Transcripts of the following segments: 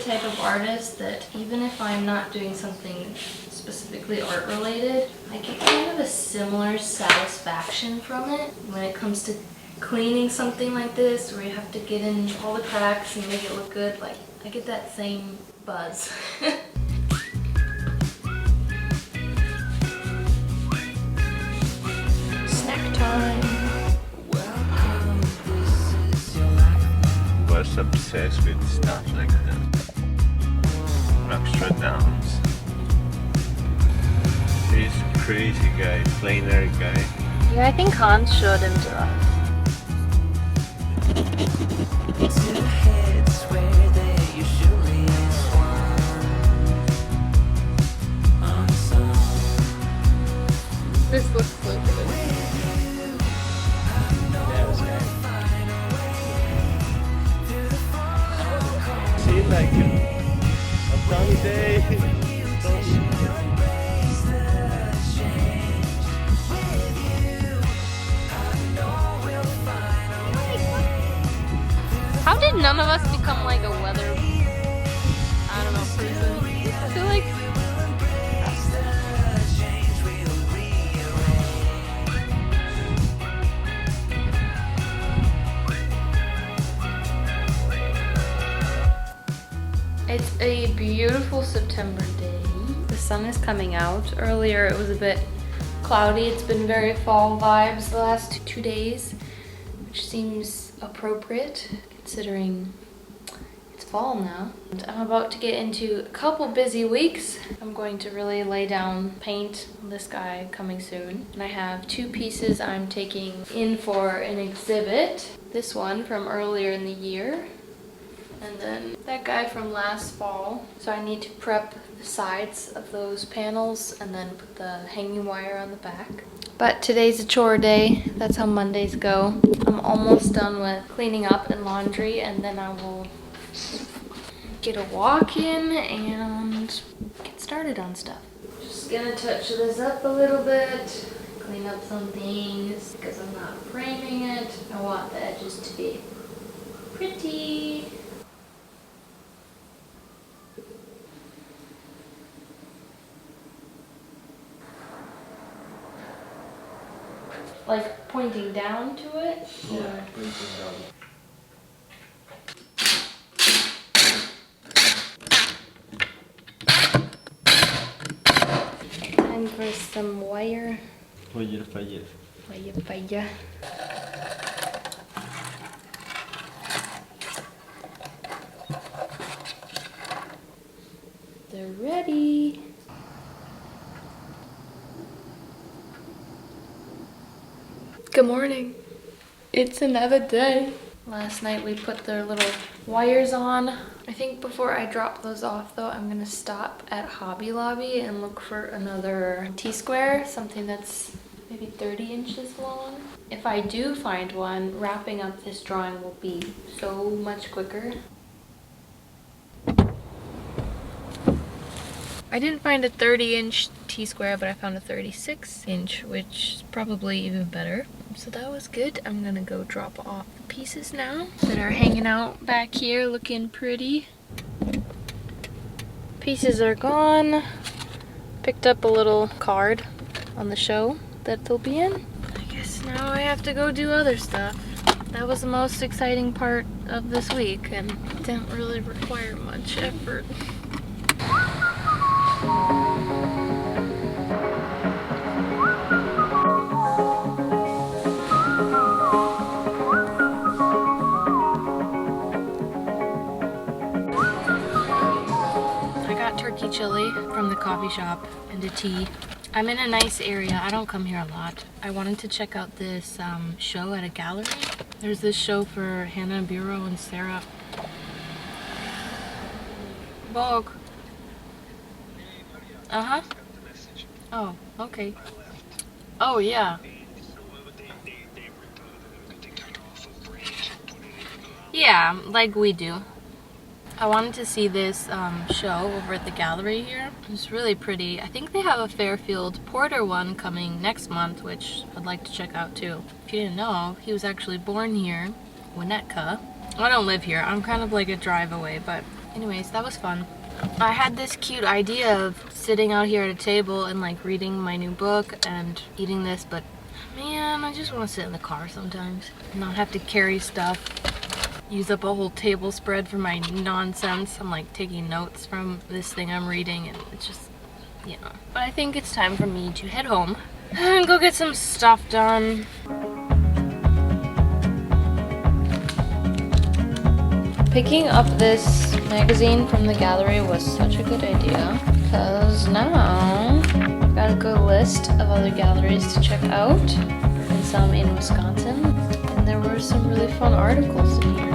type of artist that even if I'm not doing something specifically art related, I get kind of a similar satisfaction from it when it comes to cleaning something like this where you have to get in all the cracks and make it look good. Like, I get that same buzz. Snack time. I was obsessed with stuff like that. Amsterdams. This crazy guy, planer guy. Yeah, I think Hans showed him to us. This looks so good. See, like a sunny day. How did none of us become like a weather, I don't know, person? I feel like it's a beautiful September day. The sun is coming out. Earlier it was a bit cloudy. It's been very fall vibes the last 2 days, which seems appropriate considering it's fall now. And I'm about to get into a couple busy weeks. I'm going to really lay down paint on this guy coming soon. And I have 2 pieces I'm taking in for an exhibit. This one from earlier in the year, and then that guy from last fall. So I need to prep the sides of those panels and then put the hanging wire on the back. But today's a chore day. That's how Mondays go. I'm almost done with cleaning up and laundry, and then I will get a walk in and get started on stuff. Just gonna touch this up a little bit, clean up some things because I'm not framing it. I want the edges to be pretty. Like pointing down to it? Yeah, pointing down. Time for some wire. Fire. Wire. They're ready. Good morning. It's another day. Last night we put their little wires on. I think before I drop those off though, I'm gonna stop at Hobby Lobby and look for another T-square, something that's maybe 30 inches long. If I do find one, wrapping up this drawing will be so much quicker. I didn't find a 30-inch T-square, but I found a 36-inch, which is probably even better. So that was good. I'm gonna go drop off the pieces now that are hanging out back here looking pretty. Pieces are gone. Picked up a little card on the show that they'll be in. I guess now I have to go do other stuff. That was the most exciting part of this week and didn't really require much effort. Turkey chili from the coffee shop and a tea. I'm in a nice area. I don't come here a lot. I wanted to check out this show at a gallery. There's this show for Hannah Bureau and Sarah. Bog. Uh-huh. Oh, okay. Oh, yeah. Yeah, like we do. I wanted to see this show over at the gallery here. It's really pretty. I think they have a Fairfield Porter one coming next month, which I'd like to check out too. If you didn't know, he was actually born here, Winnetka. I don't live here. I'm kind of like a drive away, but Anyways, that was fun. I had this cute idea of sitting out here at a table and like reading my new book and eating this, but man, I just want to sit in the car sometimes. Not have to carry stuff. Use up a whole table spread for my nonsense. I'm like taking notes from this thing I'm reading and it's just, you know. But I think it's time for me to head home and go get some stuff done. Picking up this magazine from the gallery was such a good idea because now I've got a good list of other galleries to check out and some in Wisconsin, and there were some really fun articles in here.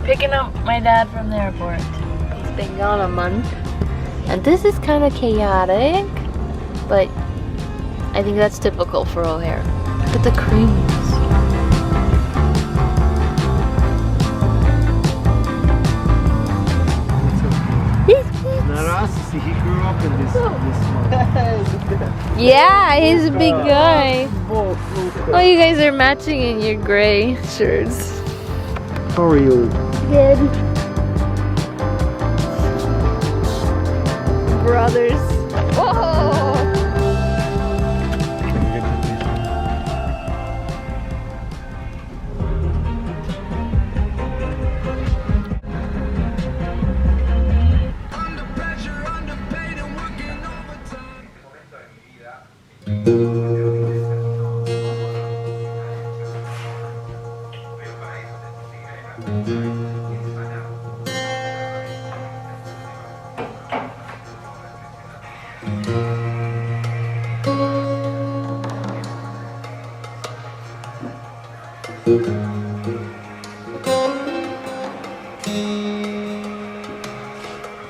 Picking up my dad from the airport. He's been gone a month. And this is kind of chaotic, but I think that's typical for O'Hare. Look at the cranes. Not us, he grew up in this one. Yeah, he's a big guy. Oh, you guys are matching in your gray shirts. How are you? Good. Brothers. Whoa!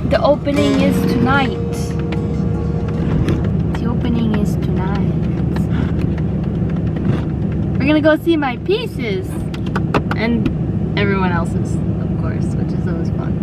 The opening is tonight. The opening is tonight. We're gonna go see my pieces and everyone else's, of course, which is always fun.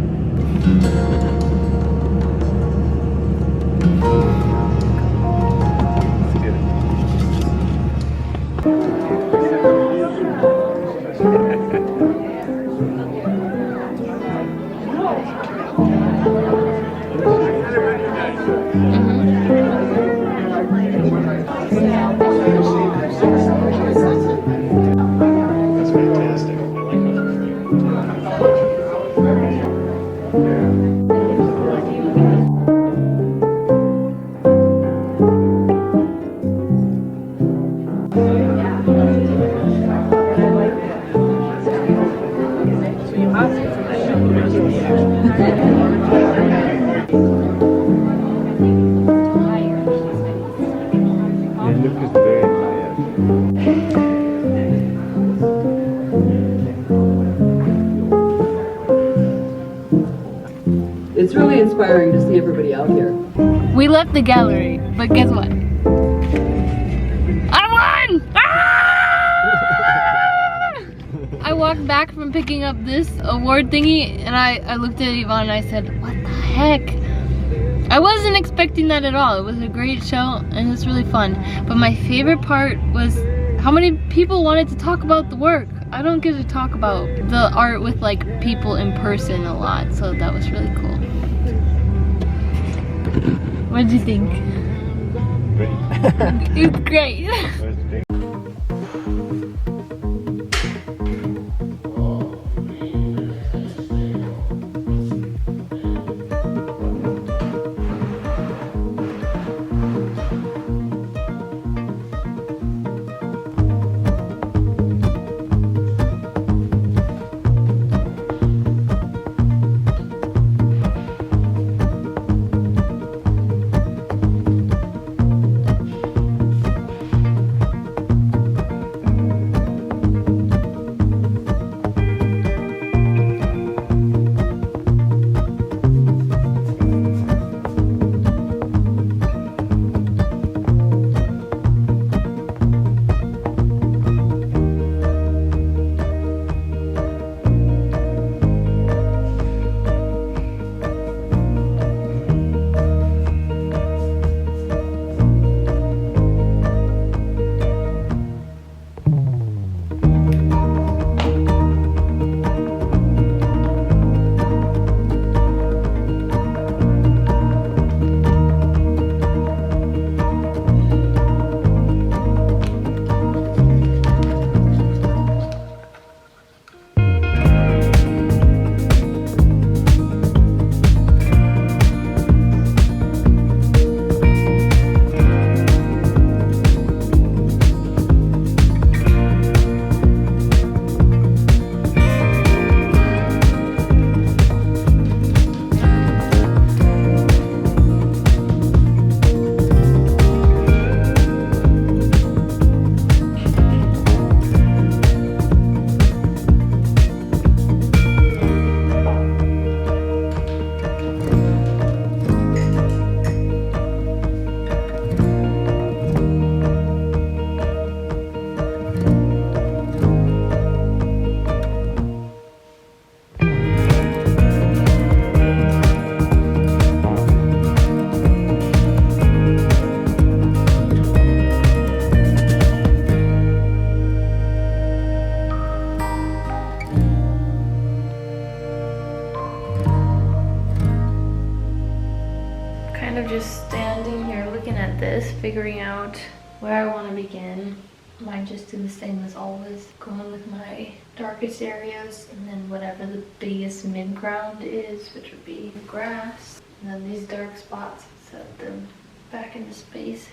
It's really inspiring to see everybody out here. We left the gallery, but guess what? I won! Ah! I walked back from picking up this award thingy and I looked at Yvonne and I said, what the heck? I wasn't expecting that at all. It was a great show and it's really fun. But my favorite part was how many people wanted to talk about the work. I don't get to talk about the art with like people in person a lot, so that was really cool. What did you think? Great. It's great. kind of just standing here looking at this, figuring out where I want to begin. Might just do the same as always, going with my darkest areas and then whatever the biggest mid-ground is, which would be grass. And then these dark spots, set them back into space.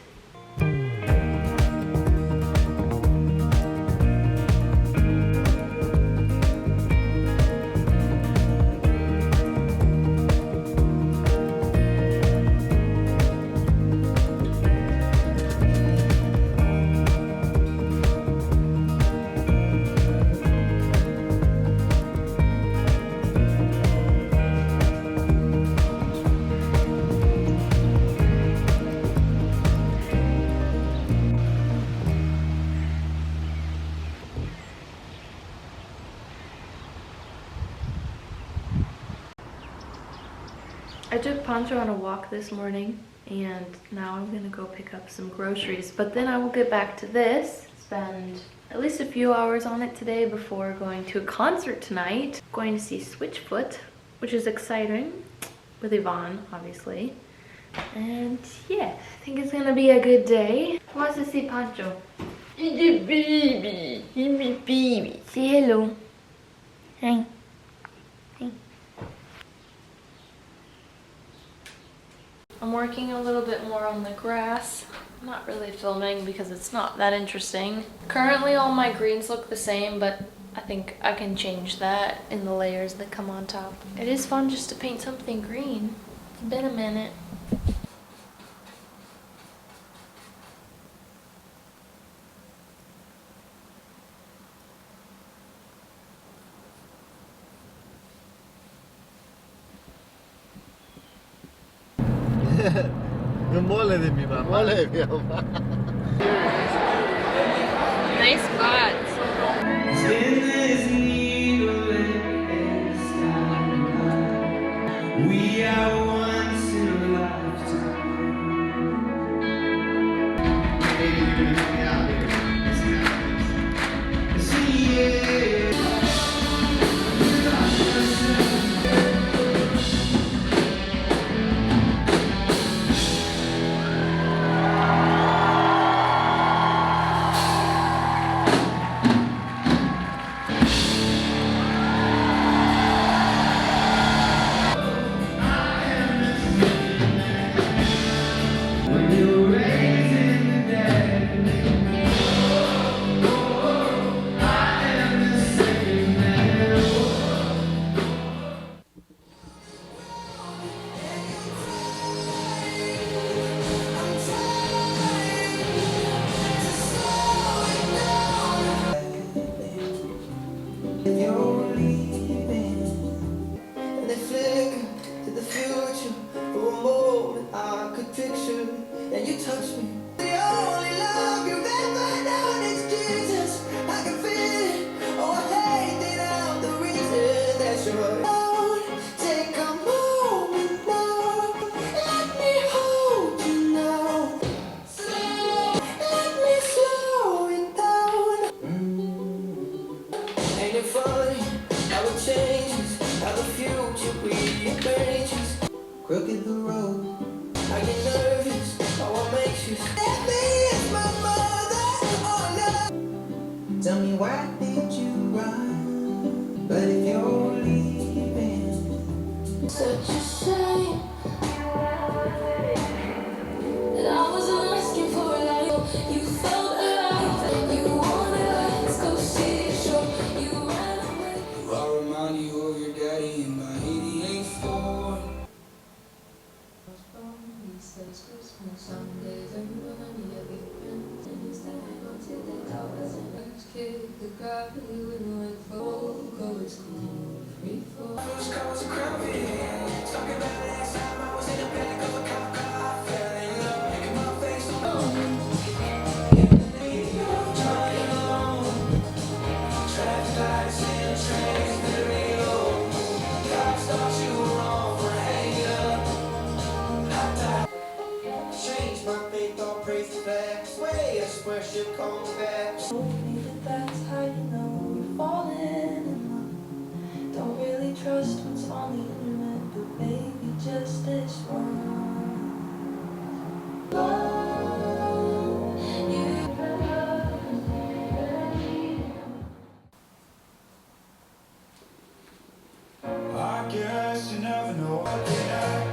I took Pancho on a walk this morning and now I'm gonna go pick up some groceries, but then I will get back to this, spend at least a few hours on it today before going to a concert tonight. Going to see Switchfoot, which is exciting, with Yvonne, obviously. And yeah, I think it's gonna be a good day. Who wants to see Pancho? He's a baby. He's a baby. Say hello. Hey. Hey. I'm working a little bit more on the grass. I'm not really filming because it's not that interesting. Currently all my greens look the same, but I think I can change that in the layers that come on top. It is fun just to paint something green. It's been a minute. No mole de mi mamá. Mole de mi mamá. Nice spots. We are once in a lifetime. And you touch me. The only love you've ever known is Jesus. I can feel it. Oh, I hate it out the reason that you're alone. Take a moment now. Let me hold you now. Let me slow it down. Ain't it funny how it changes, how the future rearranges. Crooked the road. I get nervous, oh, what makes you let me as my mother, oh no. Tell me why did you run? But if you're leaving, such a shame that I wasn't asking for a life. You felt alive, you wanted us, go see it, sure, you ran away. I'll remind you of your daddy in my 88 Ford. Some days everybody have friends and instead I go to the towers and let's kick the gravity with no info. Go it's cool, free fall. First car was a crappy. Talking about last time I was in the back of a cop car. I fell in love, making my face trying alone. Traffic lights and trains that ain't low. Cops thought you were wrong for hanging up. Change my faith, all praise the facts. Way I swear she'll come back. Told me that's how you know you're falling in love. Don't really trust what's on the internet, but baby, just this one. guess you never know what can I